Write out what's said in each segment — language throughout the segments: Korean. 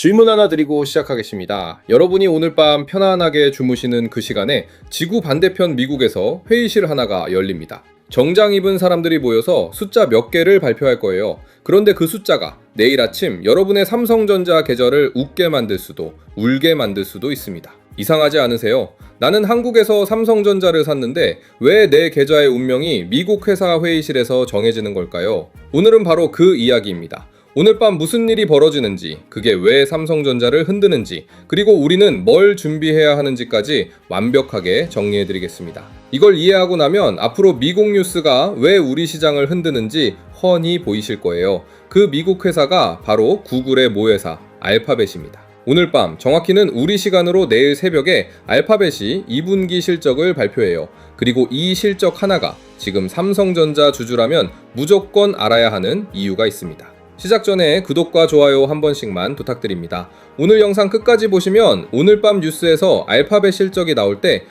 질문 하나 드리고 시작하겠습니다. 여러분이 오늘 밤 편안하게 주무시는 그 시간에 지구 반대편 미국에서 회의실 하나가 열립니다. 정장 입은 사람들이 모여서 숫자 몇 개를 발표할 거예요. 그런데 그 숫자가 내일 아침 여러분의 삼성전자 계좌를 웃게 만들 수도 울게 만들 수도 있습니다. 이상하지 않으세요? 나는 한국에서 삼성전자를 샀는데 왜 내 계좌의 운명이 미국 회사 회의실에서 정해지는 걸까요? 오늘은 바로 그 이야기입니다. 오늘 밤 무슨 일이 벌어지는지, 그게 왜 삼성전자를 흔드는지, 그리고 우리는 뭘 준비해야 하는지까지 완벽하게 정리해드리겠습니다. 이걸 이해하고 나면 앞으로 미국 뉴스가 왜 우리 시장을 흔드는지 훤히 보이실 거예요. 그 미국 회사가 바로 구글의 모회사 알파벳입니다. 오늘 밤, 정확히는 우리 시간으로 내일 새벽에 알파벳이 2분기 실적을 발표해요. 그리고 이 실적 하나가 지금 삼성전자 주주라면 무조건 알아야 하는 이유가 있습니다. 시작 전에 구독과 좋아요 한 번씩만 부탁드립니다. 오늘 영상 끝까지 보시면 오늘 밤 뉴스에서 알파벳 실적이 나올 때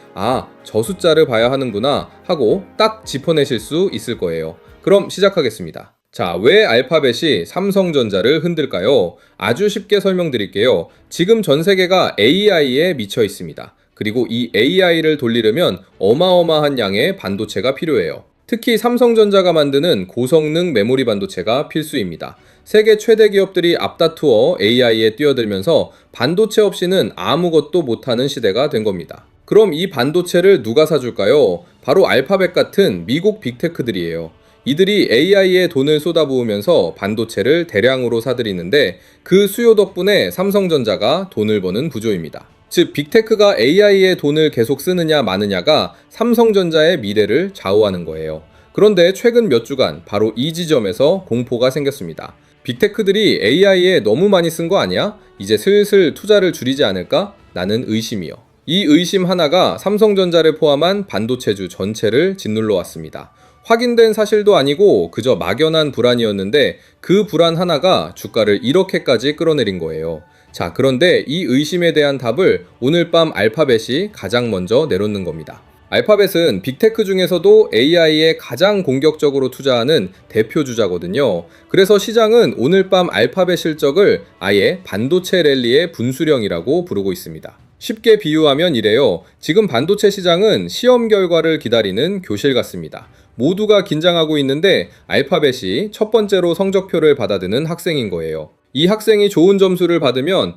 저 숫자를 봐야 하는구나 하고 딱 짚어내실 수 있을 거예요. 그럼 시작하겠습니다. 자, 왜 알파벳이 삼성전자를 흔들까요? 아주 쉽게 설명드릴게요. 지금 전 세계가 AI에 미쳐 있습니다. 그리고 이 AI를 돌리려면 어마어마한 양의 반도체가 필요해요. 특히 삼성전자가 만드는 고성능 메모리 반도체가 필수입니다. 세계 최대 기업들이 앞다투어 AI에 뛰어들면서 반도체 없이는 아무것도 못하는 시대가 된 겁니다. 그럼 이 반도체를 누가 사줄까요? 바로 알파벳 같은 미국 빅테크들이에요. 이들이 AI에 돈을 쏟아부으면서 반도체를 대량으로 사들이는데 그 수요 덕분에 삼성전자가 돈을 버는 구조입니다. 즉, 빅테크가 AI에 돈을 계속 쓰느냐 마느냐가 삼성전자의 미래를 좌우하는 거예요. 그런데 최근 몇 주간 바로 이 지점에서 공포가 생겼습니다. 빅테크들이 AI에 너무 많이 쓴 거 아니야? 이제 슬슬 투자를 줄이지 않을까? 나는 의심이요. 이 의심 하나가 삼성전자를 포함한 반도체주 전체를 짓눌러 왔습니다. 확인된 사실도 아니고 그저 막연한 불안이었는데 그 불안 하나가 주가를 이렇게까지 끌어내린 거예요. 자, 그런데 이 의심에 대한 답을 오늘 밤 알파벳이 가장 먼저 내놓는 겁니다. 알파벳은 빅테크 중에서도 AI에 가장 공격적으로 투자하는 대표 주자거든요. 그래서 시장은 오늘 밤 알파벳 실적을 아예 반도체 랠리의 분수령이라고 부르고 있습니다. 쉽게 비유하면 이래요. 지금 반도체 시장은 시험 결과를 기다리는 교실 같습니다. 모두가 긴장하고 있는데 알파벳이 첫 번째로 성적표를 받아드는 학생인 거예요. 이 학생이 좋은 점수를 받으면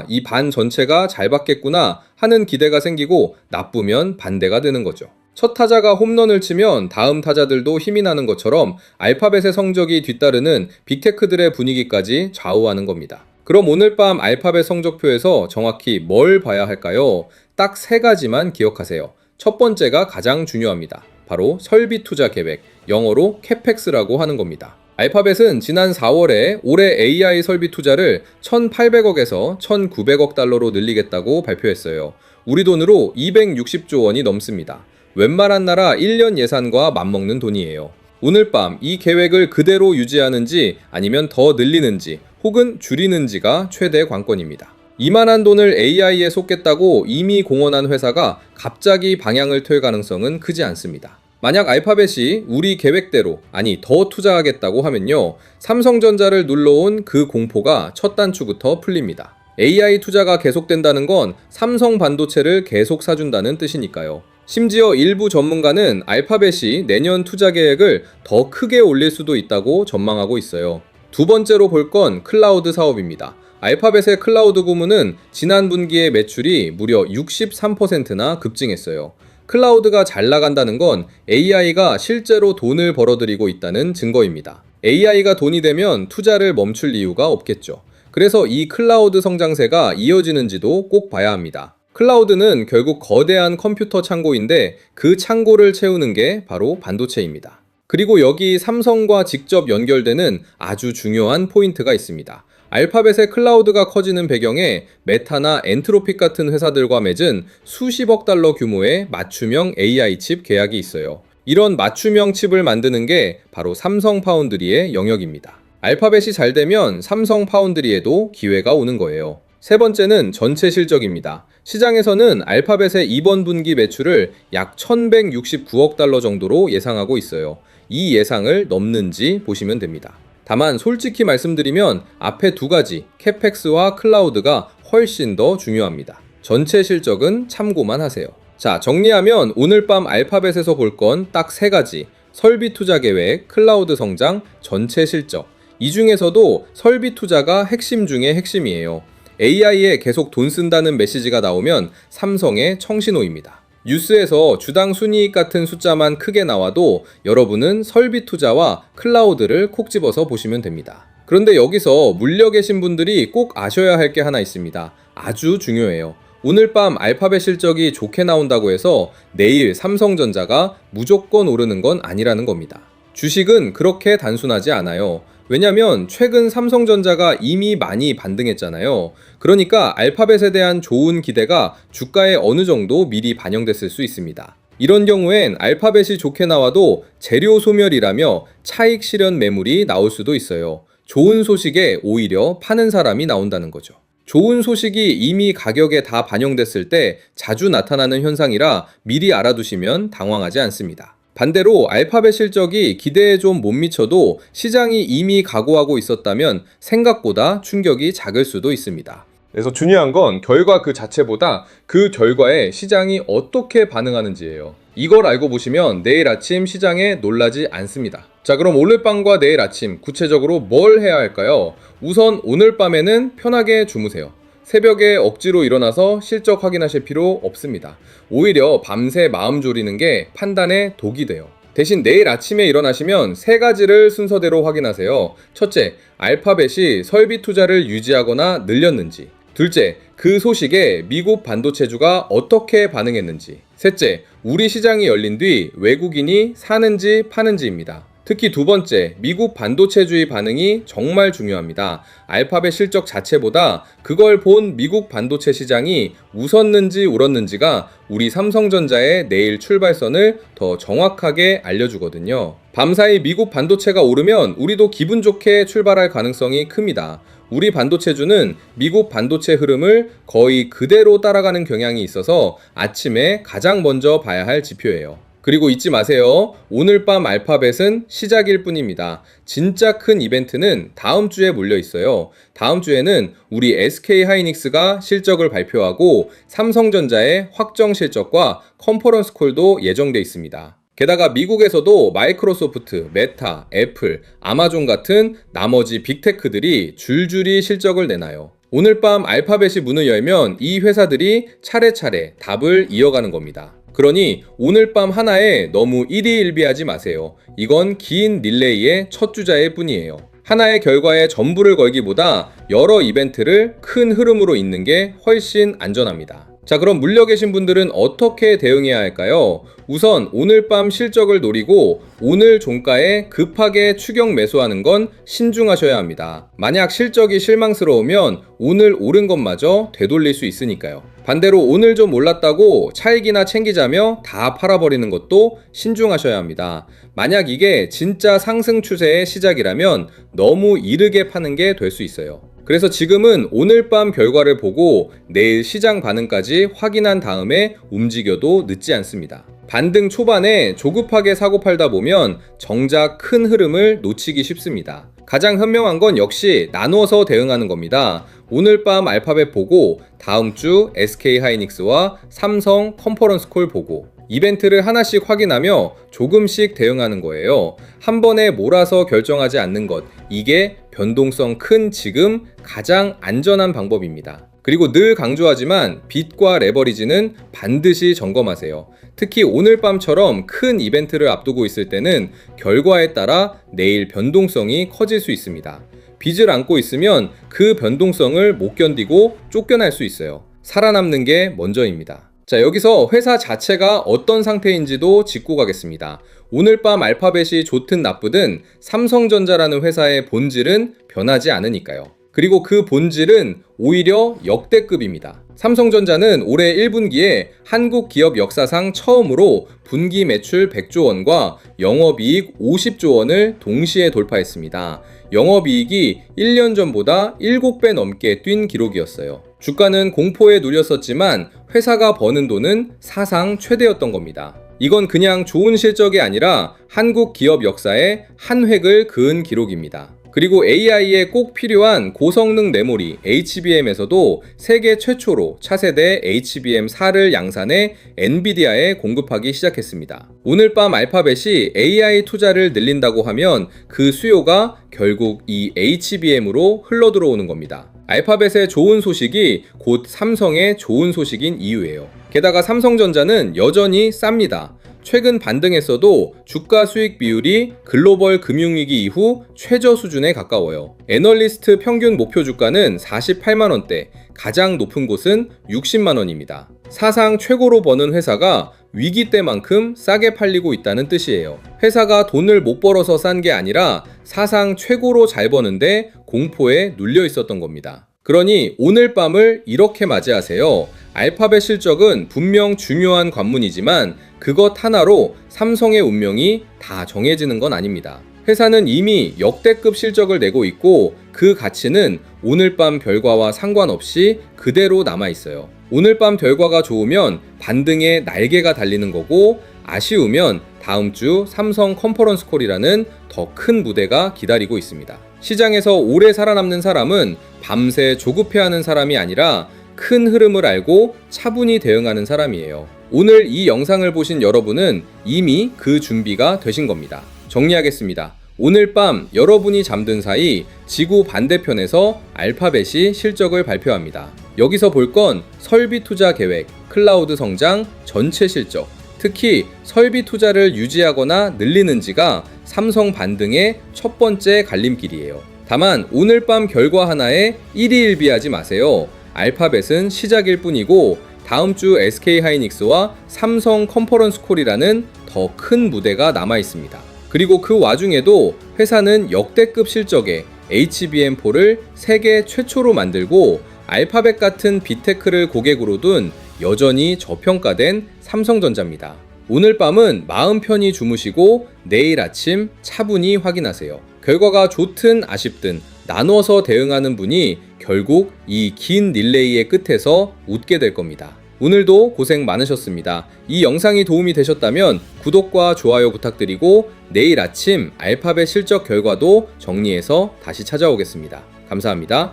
이 반 전체가 잘 받겠구나 하는 기대가 생기고 나쁘면 반대가 되는 거죠. 첫 타자가 홈런을 치면 다음 타자들도 힘이 나는 것처럼 알파벳의 성적이 뒤따르는 빅테크들의 분위기까지 좌우하는 겁니다. 그럼 오늘 밤 알파벳 성적표에서 정확히 뭘 봐야 할까요? 딱 세 가지만 기억하세요. 첫 번째가 가장 중요합니다. 바로 설비 투자 계획, 영어로 캐펙스라고 하는 겁니다. 알파벳은 지난 4월에 올해 AI 설비 투자를 1,800억에서 1,900억 달러로 늘리겠다고 발표했어요. 우리 돈으로 260조 원이 넘습니다. 웬만한 나라 1년 예산과 맞먹는 돈이에요. 오늘 밤 이 계획을 그대로 유지하는지 아니면 더 늘리는지 혹은 줄이는지가 최대 관건입니다. 이만한 돈을 AI에 쏟겠다고 이미 공언한 회사가 갑자기 방향을 틀 가능성은 크지 않습니다. 만약 알파벳이 우리 계획대로 더 투자하겠다고 하면요, 삼성전자를 눌러온 그 공포가 첫 단추부터 풀립니다. AI 투자가 계속된다는 건 삼성 반도체를 계속 사준다는 뜻이니까요. 심지어 일부 전문가는 알파벳이 내년 투자 계획을 더 크게 올릴 수도 있다고 전망하고 있어요. 두 번째로 볼 건 클라우드 사업입니다. 알파벳의 클라우드 부문은 지난 분기의 매출이 무려 63%나 급증했어요. 클라우드가 잘 나간다는 건 AI가 실제로 돈을 벌어들이고 있다는 증거입니다. AI가 돈이 되면 투자를 멈출 이유가 없겠죠. 그래서 이 클라우드 성장세가 이어지는지도 꼭 봐야 합니다. 클라우드는 결국 거대한 컴퓨터 창고인데 그 창고를 채우는 게 바로 반도체입니다. 그리고 여기 삼성과 직접 연결되는 아주 중요한 포인트가 있습니다. 알파벳의 클라우드가 커지는 배경에 메타나 엔트로픽 같은 회사들과 맺은 수십억 달러 규모의 맞춤형 AI 칩 계약이 있어요. 이런 맞춤형 칩을 만드는 게 바로 삼성 파운드리의 영역입니다. 알파벳이 잘 되면 삼성 파운드리에도 기회가 오는 거예요. 세 번째는 전체 실적입니다. 시장에서는 알파벳의 이번 분기 매출을 약 1,169억 달러 정도로 예상하고 있어요. 이 예상을 넘는지 보시면 됩니다. 다만 솔직히 말씀드리면 앞에 두 가지 캐펙스와 클라우드가 훨씬 더 중요합니다. 전체 실적은 참고만 하세요. 자, 정리하면 오늘 밤 알파벳에서 볼 건 딱 세 가지. 설비 투자 계획, 클라우드 성장, 전체 실적. 이 중에서도 설비 투자가 핵심 중에 핵심이에요. AI에 계속 돈 쓴다는 메시지가 나오면 삼성의 청신호입니다. 뉴스에서 주당 순이익 같은 숫자만 크게 나와도 여러분은 설비 투자와 클라우드를 콕 집어서 보시면 됩니다. 그런데 여기서 물려 계신 분들이 꼭 아셔야 할 게 하나 있습니다. 아주 중요해요. 오늘 밤 알파벳 실적이 좋게 나온다고 해서 내일 삼성전자가 무조건 오르는 건 아니라는 겁니다. 주식은 그렇게 단순하지 않아요. 왜냐면 최근 삼성전자가 이미 많이 반등했잖아요. 그러니까 알파벳에 대한 좋은 기대가 주가에 어느 정도 미리 반영됐을 수 있습니다. 이런 경우엔 알파벳이 좋게 나와도 재료 소멸이라며 차익 실현 매물이 나올 수도 있어요. 좋은 소식에 오히려 파는 사람이 나온다는 거죠. 좋은 소식이 이미 가격에 다 반영됐을 때 자주 나타나는 현상이라 미리 알아두시면 당황하지 않습니다. 반대로 알파벳 실적이 기대에 좀 못 미쳐도 시장이 이미 각오하고 있었다면 생각보다 충격이 작을 수도 있습니다. 그래서 중요한 건 결과 그 자체보다 그 결과에 시장이 어떻게 반응하는지예요. 이걸 알고 보시면 내일 아침 시장에 놀라지 않습니다. 자, 그럼 오늘 밤과 내일 아침 구체적으로 뭘 해야 할까요? 우선 오늘 밤에는 편하게 주무세요. 새벽에 억지로 일어나서 실적 확인하실 필요 없습니다. 오히려 밤새 마음 졸이는 게 판단에 독이 돼요. 대신 내일 아침에 일어나시면 세 가지를 순서대로 확인하세요. 첫째, 알파벳이 설비 투자를 유지하거나 늘렸는지. 둘째, 그 소식에 미국 반도체주가 어떻게 반응했는지. 셋째, 우리 시장이 열린 뒤 외국인이 사는지 파는지입니다. 특히 두 번째, 미국 반도체주의 반응이 정말 중요합니다. 알파벳 실적 자체보다 그걸 본 미국 반도체 시장이 웃었는지 울었는지가 우리 삼성전자의 내일 출발선을 더 정확하게 알려주거든요. 밤사이 미국 반도체가 오르면 우리도 기분 좋게 출발할 가능성이 큽니다. 우리 반도체주는 미국 반도체 흐름을 거의 그대로 따라가는 경향이 있어서 아침에 가장 먼저 봐야 할 지표예요. 그리고 잊지 마세요. 오늘 밤 알파벳은 시작일 뿐입니다. 진짜 큰 이벤트는 다음 주에 몰려 있어요. 다음 주에는 우리 SK하이닉스가 실적을 발표하고 삼성전자의 확정 실적과 컨퍼런스 콜도 예정돼 있습니다. 게다가 미국에서도 마이크로소프트, 메타, 애플, 아마존 같은 나머지 빅테크들이 줄줄이 실적을 내놔요. 오늘 밤 알파벳이 문을 열면 이 회사들이 차례차례 답을 이어가는 겁니다. 그러니 오늘 밤 하나에 너무 일희일비하지 마세요. 이건 긴 릴레이의 첫 주자일 뿐이에요. 하나의 결과에 전부를 걸기보다 여러 이벤트를 큰 흐름으로 잇는 게 훨씬 안전합니다. 자, 그럼 물려 계신 분들은 어떻게 대응해야 할까요? 우선 오늘 밤 실적을 노리고 오늘 종가에 급하게 추격 매수하는 건 신중하셔야 합니다. 만약 실적이 실망스러우면 오늘 오른 것마저 되돌릴 수 있으니까요. 반대로 오늘 좀 올랐다고 차익이나 챙기자며 다 팔아버리는 것도 신중하셔야 합니다. 만약 이게 진짜 상승 추세의 시작이라면 너무 이르게 파는 게 될 수 있어요. 그래서 지금은 오늘 밤 결과를 보고 내일 시장 반응까지 확인한 다음에 움직여도 늦지 않습니다. 반등 초반에 조급하게 사고 팔다 보면 정작 큰 흐름을 놓치기 쉽습니다. 가장 현명한 건 역시 나누어서 대응하는 겁니다. 오늘 밤 알파벳 보고 다음 주 SK하이닉스와 삼성 컨퍼런스 콜 보고 이벤트를 하나씩 확인하며 조금씩 대응하는 거예요. 한 번에 몰아서 결정하지 않는 것, 이게 변동성 큰 지금 가장 안전한 방법입니다. 그리고 늘 강조하지만 빚과 레버리지는 반드시 점검하세요. 특히 오늘 밤처럼 큰 이벤트를 앞두고 있을 때는 결과에 따라 내일 변동성이 커질 수 있습니다. 빚을 안고 있으면 그 변동성을 못 견디고 쫓겨날 수 있어요. 살아남는 게 먼저입니다. 자, 여기서 회사 자체가 어떤 상태인지도 짚고 가겠습니다. 오늘 밤 알파벳이 좋든 나쁘든 삼성전자라는 회사의 본질은 변하지 않으니까요. 그리고 그 본질은 오히려 역대급입니다. 삼성전자는 올해 1분기에 한국 기업 역사상 처음으로 분기 매출 100조 원과 영업이익 50조 원을 동시에 돌파했습니다. 영업이익이 1년 전보다 7배 넘게 뛴 기록이었어요. 주가는 공포에 눌렸었지만 회사가 버는 돈은 사상 최대였던 겁니다. 이건 그냥 좋은 실적이 아니라 한국 기업 역사에 한 획을 그은 기록입니다. 그리고 AI에 꼭 필요한 고성능 메모리 HBM에서도 세계 최초로 차세대 HBM4를 양산해 엔비디아에 공급하기 시작했습니다. 오늘 밤 알파벳이 AI 투자를 늘린다고 하면 그 수요가 결국 이 HBM으로 흘러들어오는 겁니다. 알파벳의 좋은 소식이 곧 삼성의 좋은 소식인 이유예요. 게다가 삼성전자는 여전히 쌉니다. 최근 반등했어도 주가 수익 비율이 글로벌 금융위기 이후 최저 수준에 가까워요. 애널리스트 평균 목표 주가는 48만원대, 가장 높은 곳은 60만원입니다. 사상 최고로 버는 회사가 위기 때만큼 싸게 팔리고 있다는 뜻이에요. 회사가 돈을 못 벌어서 싼 게 아니라 사상 최고로 잘 버는데 공포에 눌려 있었던 겁니다. 그러니 오늘 밤을 이렇게 맞이하세요. 알파벳 실적은 분명 중요한 관문이지만 그것 하나로 삼성의 운명이 다 정해지는 건 아닙니다. 회사는 이미 역대급 실적을 내고 있고 그 가치는 오늘 밤 결과와 상관없이 그대로 남아있어요. 오늘 밤 결과가 좋으면 반등에 날개가 달리는 거고 아쉬우면 다음 주 삼성 컨퍼런스 콜이라는 더 큰 무대가 기다리고 있습니다. 시장에서 오래 살아남는 사람은 밤새 조급해하는 사람이 아니라 큰 흐름을 알고 차분히 대응하는 사람이에요. 오늘 이 영상을 보신 여러분은 이미 그 준비가 되신 겁니다. 정리하겠습니다. 오늘 밤 여러분이 잠든 사이 지구 반대편에서 알파벳이 실적을 발표합니다. 여기서 볼 건 설비 투자 계획, 클라우드 성장, 전체 실적, 특히 설비 투자를 유지하거나 늘리는지가 삼성 반등의 첫 번째 갈림길이에요. 다만 오늘 밤 결과 하나에 일희일비하지 마세요. 알파벳은 시작일 뿐이고 다음 주 SK하이닉스와 삼성 컨퍼런스 콜이라는 더 큰 무대가 남아 있습니다. 그리고 그 와중에도 회사는 역대급 실적에 HBM4를 세계 최초로 만들고 알파벳 같은 빅테크를 고객으로 둔 여전히 저평가된 삼성전자입니다. 오늘 밤은 마음 편히 주무시고 내일 아침 차분히 확인하세요. 결과가 좋든 아쉽든 나눠서 대응하는 분이 결국 이 긴 릴레이의 끝에서 웃게 될 겁니다. 오늘도 고생 많으셨습니다. 이 영상이 도움이 되셨다면 구독과 좋아요 부탁드리고 내일 아침 알파벳 실적 결과도 정리해서 다시 찾아오겠습니다. 감사합니다.